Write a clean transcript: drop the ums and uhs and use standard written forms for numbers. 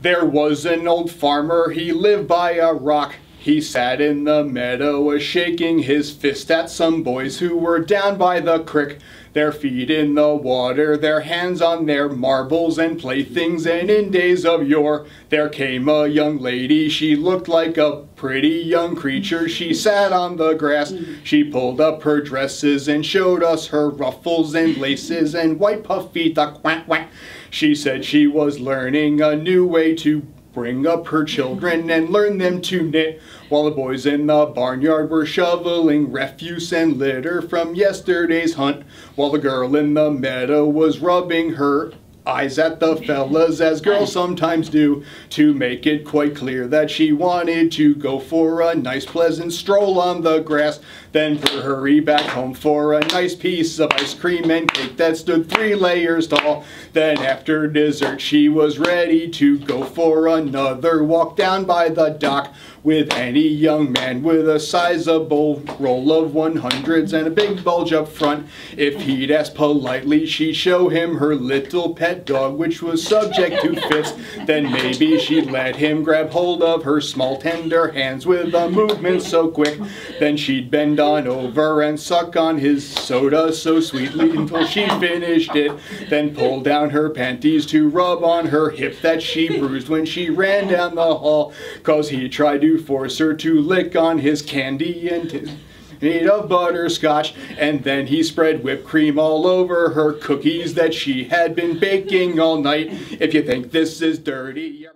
There was an old farmer, he lived by a rock. He sat in the meadow a-shaking his fist at some boys who were down by the crick. Their feet in the water, their hands on their marbles and playthings, and in days of yore there came a young lady. She looked like a pretty young creature. She sat on the grass, she pulled up her dresses and showed us her ruffles and laces and white puffy duck quack quack. She said she was learning a new way to bring up her children and learn them to knit, while the boys in the barnyard were shoveling refuse and litter from yesterday's hunt, while the girl in the meadow was rubbing her eyes at the fellas, as girls sometimes do, to make it quite clear that she wanted to go for a nice pleasant stroll on the grass, then hurry back home for a nice piece of ice cream and cake that stood 3 layers tall. Then after dessert she was ready to go for another walk down by the dock with any young man with a sizable roll of 100s and a big bulge up front. If he'd ask politely, she'd show him her little pet dog, which was subject to fits. Then maybe she'd let him grab hold of her small tender hands with a movement so quick. Then she'd bend on over and suck on his soda so sweetly until she finished it. Then pull down her panties to rub on her hip that she bruised when she ran down the hall, 'cause he tried to force her to lick on his candy and made of butterscotch, and then he spread whipped cream all over her cookies that she had been baking all night. If you think this is dirty,